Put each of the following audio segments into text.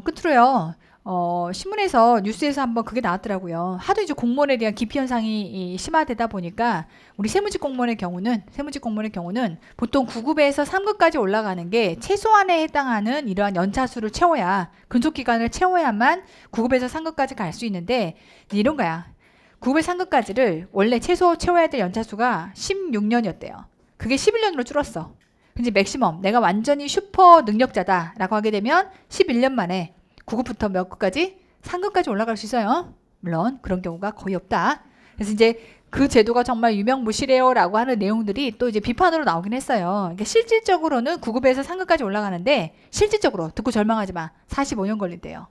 끝으로요. 신문에서 뉴스에서 한번 그게 나왔더라고요. 하도 이제 공무원에 대한 기피 현상이 심화되다 보니까 우리 세무직 공무원의 경우는 보통 9급에서 3급까지 올라가는 게 최소한에 해당하는 이러한 연차수를 채워야 근속 기간을 채워야만 9급에서 3급까지 갈 수 있는데 이런 거야. 9급에서 3급까지를 원래 최소 채워야 될 연차수가 16년이었대요. 그게 11년으로 줄었어. 이제 맥시멈 내가 완전히 슈퍼 능력자다라고 하게 되면 11년 만에 9급부터 몇 급까지? 3급까지 올라갈 수 있어요. 물론 그런 경우가 거의 없다. 그래서 이제 그 제도가 정말 유명무실해요라고 하는 내용들이 또 이제 비판으로 나오긴 했어요. 그러니까 실질적으로는 9급에서 3급까지 올라가는데 실질적으로 듣고 절망하지 마. 45년 걸린대요.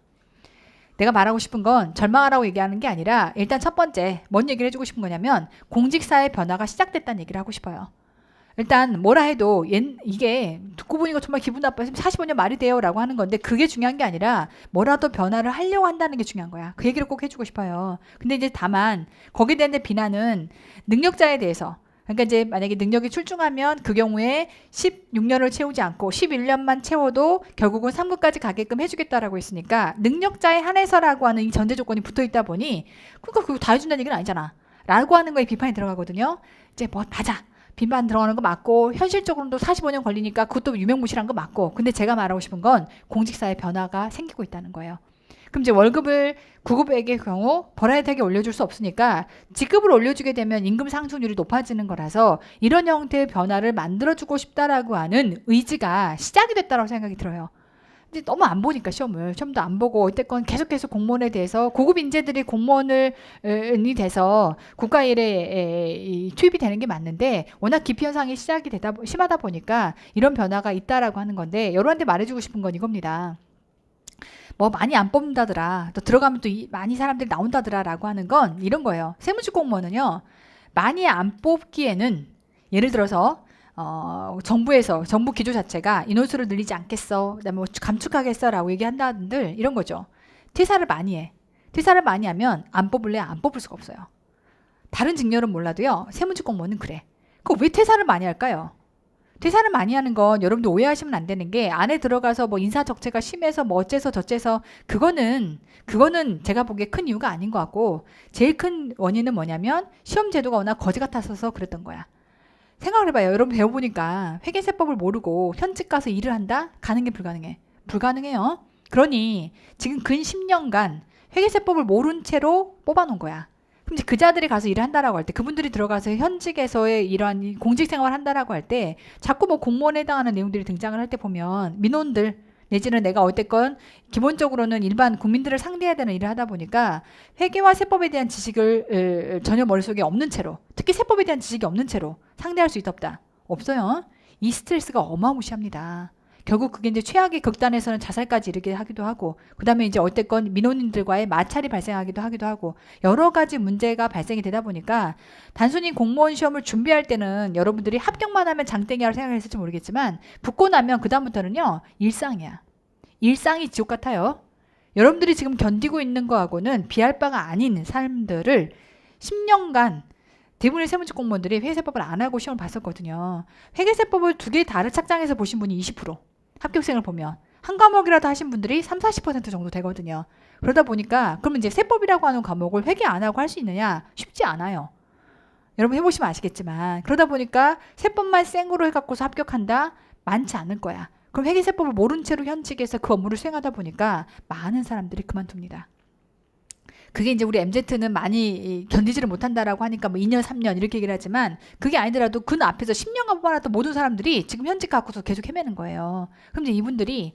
내가 말하고 싶은 건 절망하라고 얘기하는 게 아니라 일단 첫 번째 뭔 얘기를 해주고 싶은 거냐면 공직사의 변화가 시작됐다는 얘기를 하고 싶어요. 일단 뭐라 해도 이게 듣고 보니까 정말 기분 나빠요. 45년 말이 돼요 라고 하는 건데 그게 중요한 게 아니라 뭐라도 변화를 하려고 한다는 게 중요한 거야. 그 얘기를 꼭 해주고 싶어요. 근데 이제 다만 거기에 대한 비난은 능력자에 대해서 그러니까 이제 만약에 능력이 출중하면 그 경우에 16년을 채우지 않고 11년만 채워도 결국은 3급까지 가게끔 해주겠다라고 했으니까 능력자에 한해서라고 하는 이 전제 조건이 붙어 있다 보니 그러니까 그거 다 해준다는 얘기는 아니잖아 라고 하는 거에 비판이 들어가거든요. 이제 뭐 맞아. 비판 들어가는 거 맞고 현실적으로도 45년 걸리니까 그것도 유명무실한 거 맞고 근데 제가 말하고 싶은 건 공직사의 변화가 생기고 있다는 거예요. 그럼 이제 월급을 9급의 경우 버라이어티하게 올려줄 수 없으니까 직급을 올려주게 되면 임금 상승률이 높아지는 거라서 이런 형태의 변화를 만들어주고 싶다라고 하는 의지가 시작이 됐다고 생각이 들어요. 근데 너무 안 보니까 시험도 안 보고 어쨌건 계속 공무원에 대해서 고급 인재들이 공무원이 돼서 국가일에 투입이 되는 게 맞는데 워낙 기피 현상이 시작이 심하다 보니까 이런 변화가 있다라고 하는 건데 여러분한테 말해주고 싶은 건 이겁니다. 뭐 많이 안 뽑는다더라. 또 들어가면 또 많이 사람들이 나온다더라라고 하는 건 이런 거예요. 세무직 공무원은요. 많이 안 뽑기에는 예를 들어서 정부 기조 자체가 인원수를 늘리지 않겠어. 그다음에 뭐 감축하겠어라고 얘기한다들 이런 거죠. 퇴사를 많이 해. 퇴사를 많이 하면 안 뽑을래? 안 뽑을 수가 없어요. 다른 직렬은 몰라도요. 세무직 공무원은 그래. 그거 왜 퇴사를 많이 할까요? 퇴사를 많이 하는 건 여러분들 오해하시면 안 되는 게 안에 들어가서 뭐 인사 적체가 심해서 뭐 어째서 저째서 그거는 제가 보기에 큰 이유가 아닌 것 같고 제일 큰 원인은 뭐냐면 시험 제도가 워낙 거지 같았어서 그랬던 거야. 생각을 해봐요. 여러분 배워보니까 회계세법을 모르고 현직 가서 일을 한다? 가는 게 불가능해. 불가능해요. 그러니 지금 근 10년간 회계세법을 모른 채로 뽑아놓은 거야. 그럼 이제 그 자들이 가서 일을 한다라고 할 때 그분들이 들어가서 현직에서의 이러한 공직생활을 한다라고 할 때 자꾸 뭐 공무원에 해당하는 내용들이 등장을 할 때 보면 민원들 내지는 내가 어쨌건 기본적으로는 일반 국민들을 상대해야 되는 일을 하다 보니까 회계와 세법에 대한 지식을 전혀 머릿속에 없는 채로 특히 세법에 대한 지식이 없는 채로 상대할 수 있다 없다? 없어요. 이 스트레스가 어마무시합니다. 결국 그게 이제 최악의 극단에서는 자살까지 이르게 하기도 하고 그 다음에 이제 어쨌건 민원인들과의 마찰이 발생하기도 하기도 하고 여러 가지 문제가 발생이 되다 보니까 단순히 공무원 시험을 준비할 때는 여러분들이 합격만 하면 장땡이라고 생각했을지 모르겠지만 붙고 나면 그 다음부터는요 일상이야. 일상이 지옥 같아요. 여러분들이 지금 견디고 있는 거하고는 비할 바가 아닌 삶들을 10년간 대부분의 세무직 공무원들이 회계세법을 안 하고 시험을 봤었거든요. 회계세법을 두 개 다른 착장에서 보신 분이 20%. 합격생을 보면 한 과목이라도 하신 분들이 30-40% 정도 되거든요. 그러다 보니까 그러면 이제 세법이라고 하는 과목을 회계 안 하고 할 수 있느냐? 쉽지 않아요. 여러분 해보시면 아시겠지만 그러다 보니까 세법만 생으로 해갖고서 합격한다? 많지 않을 거야. 그럼 회계세법을 모른 채로 현직에서 그 업무를 수행하다 보니까 많은 사람들이 그만둡니다. 그게 이제 우리 MZ는 많이 견디지를 못한다라고 하니까 뭐 2년, 3년 이렇게 얘기를 하지만 그게 아니더라도 그 앞에서 10년간 뽑아놨던 모든 사람들이 지금 현직 갖고서 계속 헤매는 거예요. 그럼 이제 이분들이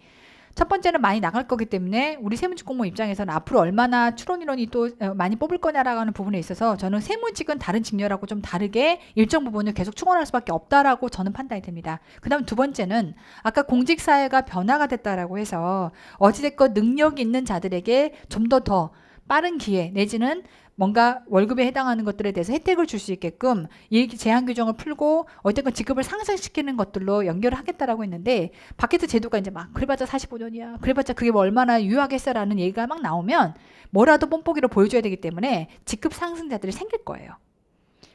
첫 번째는 많이 나갈 거기 때문에 우리 세무직 공무원 입장에서는 앞으로 얼마나 추론 인원이 또 많이 뽑을 거냐라고 하는 부분에 있어서 저는 세무직은 다른 직렬하고 좀 다르게 일정 부분을 계속 충원할 수밖에 없다라고 저는 판단이 됩니다. 그 다음 두 번째는 아까 공직사회가 변화가 됐다라고 해서 어찌됐건 능력이 있는 자들에게 좀 더 빠른 기회 내지는 뭔가 월급에 해당하는 것들에 대해서 혜택을 줄 수 있게끔 이 제한 규정을 풀고 어쨌든 직급을 상승시키는 것들로 연결을 하겠다라고 했는데 밖에서 제도가 이제 막 그래봤자 45년이야 그래봤자 그게 뭐 얼마나 유효하겠어라는 얘기가 막 나오면 뭐라도 뽐뿌기로 보여줘야 되기 때문에 직급 상승자들이 생길 거예요.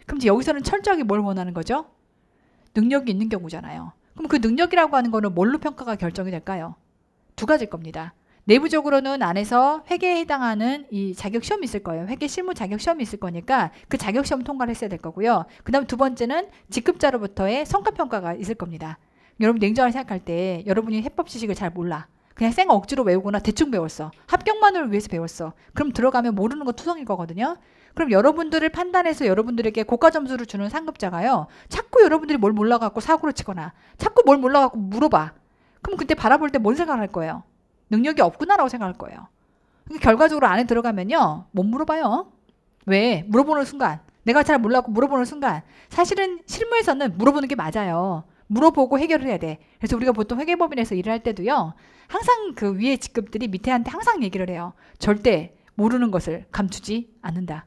그럼 이제 여기서는 철저하게 뭘 원하는 거죠? 능력이 있는 경우잖아요. 그럼 그 능력이라고 하는 거는 뭘로 평가가 결정이 될까요? 두 가지일 겁니다. 내부적으로는 안에서 회계에 해당하는 이 자격 시험이 있을 거예요. 회계 실무 자격 시험이 있을 거니까 그 자격 시험 통과를 했어야 될 거고요. 그 다음 두 번째는 직급자로부터의 성과평가가 있을 겁니다. 여러분 냉정하게 생각할 때 여러분이 해법 지식을 잘 몰라. 그냥 쌩 억지로 외우거나 대충 배웠어. 합격만을 위해서 배웠어. 그럼 들어가면 모르는 거 투성일 거거든요. 그럼 여러분들을 판단해서 여러분들에게 고가 점수를 주는 상급자가요. 자꾸 여러분들이 뭘 몰라갖고 사고를 치거나 자꾸 뭘 몰라갖고 물어봐. 그럼 그때 바라볼 때 뭔 생각할 거예요? 능력이 없구나라고 생각할 거예요. 그러니까 결과적으로 안에 들어가면요. 못 물어봐요. 왜? 물어보는 순간. 내가 잘 몰라고 물어보는 순간. 사실은 실무에서는 물어보는 게 맞아요. 물어보고 해결을 해야 돼. 그래서 우리가 보통 회계법인에서 일을 할 때도요. 항상 그 위에 직급들이 밑에한테 항상 얘기를 해요. 절대 모르는 것을 감추지 않는다.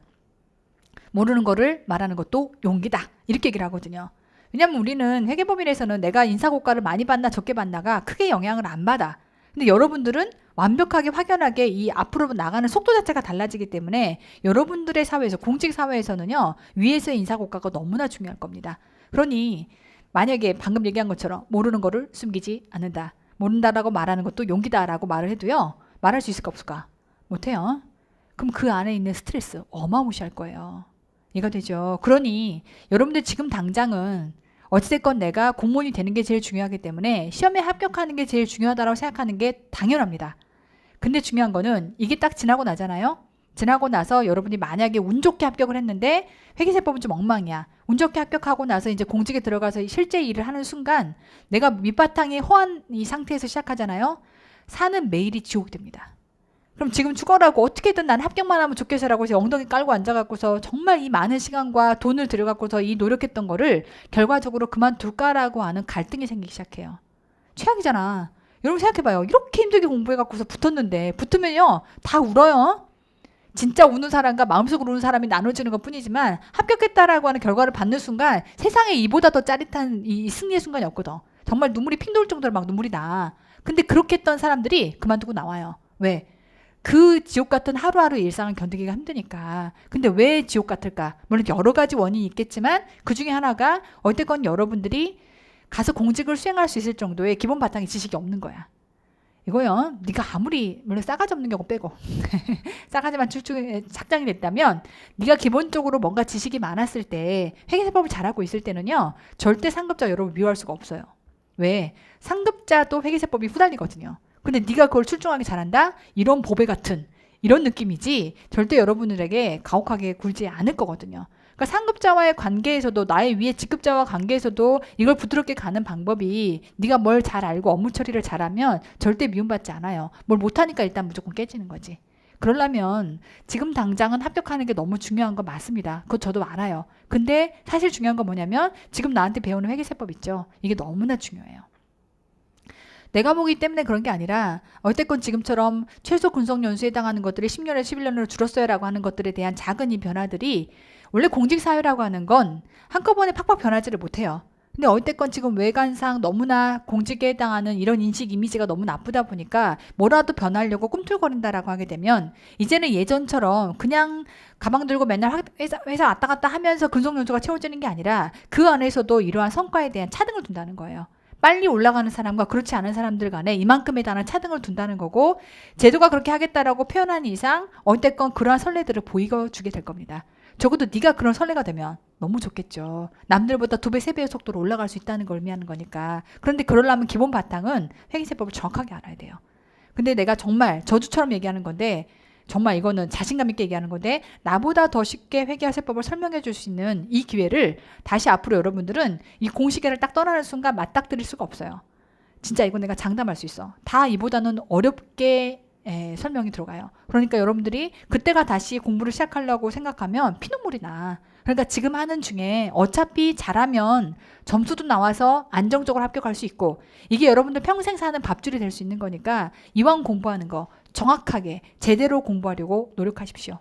모르는 거를 말하는 것도 용기다. 이렇게 얘기를 하거든요. 왜냐면 우리는 회계법인에서는 내가 인사고과를 많이 받나 적게 받나가 크게 영향을 안 받아. 근데 여러분들은 완벽하게 확연하게 이 앞으로 나가는 속도 자체가 달라지기 때문에 여러분들의 사회에서 공직 사회에서는요. 위에서의 인사고과가 너무나 중요할 겁니다. 그러니 만약에 방금 얘기한 것처럼 모르는 거를 숨기지 않는다. 모른다라고 말하는 것도 용기다라고 말을 해도요. 말할 수 있을까 없을까? 못해요. 그럼 그 안에 있는 스트레스 어마무시할 거예요. 이해가 되죠? 그러니 여러분들 지금 당장은 어찌됐건 내가 공무원이 되는 게 제일 중요하기 때문에 시험에 합격하는 게 제일 중요하다고 생각하는 게 당연합니다. 근데 중요한 거는 이게 딱 지나고 나잖아요. 지나고 나서 여러분이 만약에 운 좋게 합격을 했는데 회계세법은 좀 엉망이야. 운 좋게 합격하고 나서 이제 공직에 들어가서 실제 일을 하는 순간 내가 밑바탕이 허한 이 상태에서 시작하잖아요. 사는 매일이 지옥이 됩니다. 그럼 지금 죽어라고 어떻게든 난 합격만 하면 좋겠어라고 해서 엉덩이 깔고 앉아갖고서 정말 이 많은 시간과 돈을 들여갖고서 이 노력했던 거를 결과적으로 그만둘까라고 하는 갈등이 생기기 시작해요. 최악이잖아. 여러분 생각해봐요. 이렇게 힘들게 공부해갖고서 붙었는데 붙으면요 다 울어요. 진짜 우는 사람과 마음속으로 우는 사람이 나눠지는 것 뿐이지만 합격했다라고 하는 결과를 받는 순간 세상에 이보다 더 짜릿한 이 승리의 순간이 없거든. 정말 눈물이 핑 돌 정도로 막 눈물이 나. 근데 그렇게 했던 사람들이 그만두고 나와요. 왜? 그 지옥 같은 하루하루 일상을 견디기가 힘드니까. 근데 왜 지옥 같을까? 물론 여러 가지 원인이 있겠지만 그 중에 하나가 어쨌건 여러분들이 가서 공직을 수행할 수 있을 정도의 기본 바탕의 지식이 없는 거야. 이거요. 네가 아무리 물론 싸가지 없는 경우 빼고 싸가지만 쭉쭉 착장이 됐다면 네가 기본적으로 뭔가 지식이 많았을 때 회계세법을 잘하고 있을 때는요. 절대 상급자 여러분 미워할 수가 없어요. 왜? 상급자도 회계세법이 후달리거든요. 근데 네가 그걸 출중하게 잘한다? 이런 보배 같은 이런 느낌이지 절대 여러분들에게 가혹하게 굴지 않을 거거든요. 그러니까 상급자와의 관계에서도 나의 위에 직급자와 관계에서도 이걸 부드럽게 가는 방법이 네가 뭘 잘 알고 업무 처리를 잘하면 절대 미움받지 않아요. 뭘 못하니까 일단 무조건 깨지는 거지. 그러려면 지금 당장은 합격하는 게 너무 중요한 거 맞습니다. 그거 저도 알아요. 근데 사실 중요한 건 뭐냐면 지금 나한테 배우는 회계세법 있죠. 이게 너무나 중요해요. 내가 보기 때문에 그런 게 아니라 어쨌건 지금처럼 최소 군속연수에 해당하는 것들이 10년에서 11년으로 줄었어요라고 하는 것들에 대한 작은 이 변화들이 원래 공직사회라고 하는 건 한꺼번에 팍팍 변하지를 못해요. 근데 어쨌건 지금 외관상 너무나 공직에 해당하는 이런 인식 이미지가 너무 나쁘다 보니까 뭐라도 변하려고 꿈틀거린다라고 하게 되면 이제는 예전처럼 그냥 가방 들고 맨날 회사 왔다 갔다 하면서 근속연수가 채워지는 게 아니라 그 안에서도 이러한 성과에 대한 차등을 둔다는 거예요. 빨리 올라가는 사람과 그렇지 않은 사람들 간에 이만큼에 달하는 차등을 둔다는 거고 제도가 그렇게 하겠다라고 표현하는 이상 어쨌건 그러한 선례들을 보여주게 될 겁니다. 적어도 네가 그런 선례가 되면 너무 좋겠죠. 남들보다 2배, 3배의 속도로 올라갈 수 있다는 걸 의미하는 거니까. 그런데 그러려면 기본 바탕은 회계세법을 정확하게 알아야 돼요. 근데 내가 정말 저주처럼 얘기하는 건데 정말 이거는 자신감 있게 얘기하는 건데 나보다 더 쉽게 회계와 세법을 설명해 줄 수 있는 이 기회를 다시 앞으로 여러분들은 이 공시계를 딱 떠나는 순간 맞닥뜨릴 수가 없어요. 진짜 이건 내가 장담할 수 있어. 다 이보다는 어렵게 설명이 들어가요. 그러니까 여러분들이 그때가 다시 공부를 시작하려고 생각하면 피눈물이 나. 그러니까 지금 하는 중에 어차피 잘하면 점수도 나와서 안정적으로 합격할 수 있고 이게 여러분들 평생 사는 밥줄이 될 수 있는 거니까 이왕 공부하는 거 정확하게 제대로 공부하려고 노력하십시오.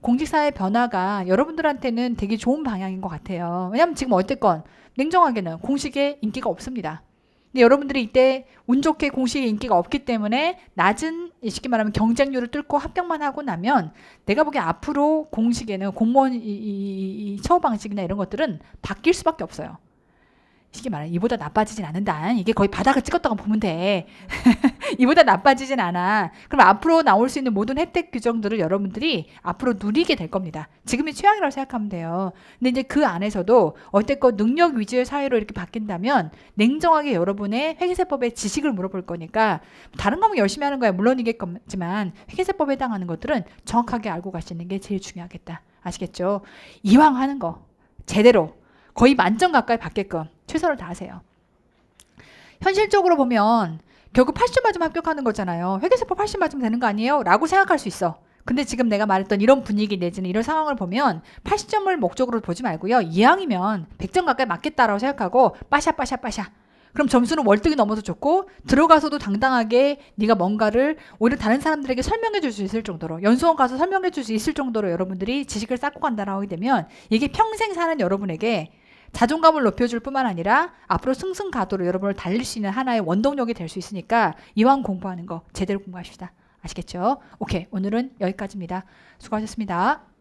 공직사회 변화가 여러분들한테는 되게 좋은 방향인 것 같아요. 왜냐하면 지금 어쨌건 냉정하게는 공식에 인기가 없습니다. 근데 여러분들이 이때 운 좋게 공식에 인기가 없기 때문에 낮은 쉽게 말하면 경쟁률을 뚫고 합격만 하고 나면 내가 보기에 앞으로 공식에는 공무원 이 처우 방식이나 이런 것들은 바뀔 수밖에 없어요. 쉽게 말하면 이보다 나빠지진 않는다. 이게 거의 바닥을 찍었다고 보면 돼. 이보다 나빠지진 않아. 그럼 앞으로 나올 수 있는 모든 혜택 규정들을 여러분들이 앞으로 누리게 될 겁니다. 지금이 최악이라고 생각하면 돼요. 근데 이제 그 안에서도 어쨌건 능력 위주의 사회로 이렇게 바뀐다면 냉정하게 여러분의 회계세법의 지식을 물어볼 거니까 다른 과목 열심히 하는 거야 물론이겠지만 회계세법에 해당하는 것들은 정확하게 알고 가시는 게 제일 중요하겠다. 아시겠죠? 이왕 하는 거 제대로 거의 만점 가까이 받게끔 최선을 다하세요. 현실적으로 보면 결국 80점 맞으면 합격하는 거잖아요. 회계세법 80 맞으면 되는 거 아니에요? 라고 생각할 수 있어. 근데 지금 내가 말했던 이런 분위기 내지는 이런 상황을 보면 80점을 목적으로 보지 말고요. 이왕이면 100점 가까이 맞겠다라고 생각하고 빠샤. 그럼 점수는 월등히 넘어서 좋고 들어가서도 당당하게 네가 뭔가를 오히려 다른 사람들에게 설명해 줄 수 있을 정도로 연수원 가서 설명해 줄 수 있을 정도로 여러분들이 지식을 쌓고 간다라고 하게 되면 이게 평생 사는 여러분에게 자존감을 높여줄 뿐만 아니라 앞으로 승승가도로 여러분을 달릴 수 있는 하나의 원동력이 될 수 있으니까 이왕 공부하는 거 제대로 공부하십시다. 아시겠죠? 오케이, 오늘은 여기까지입니다. 수고하셨습니다.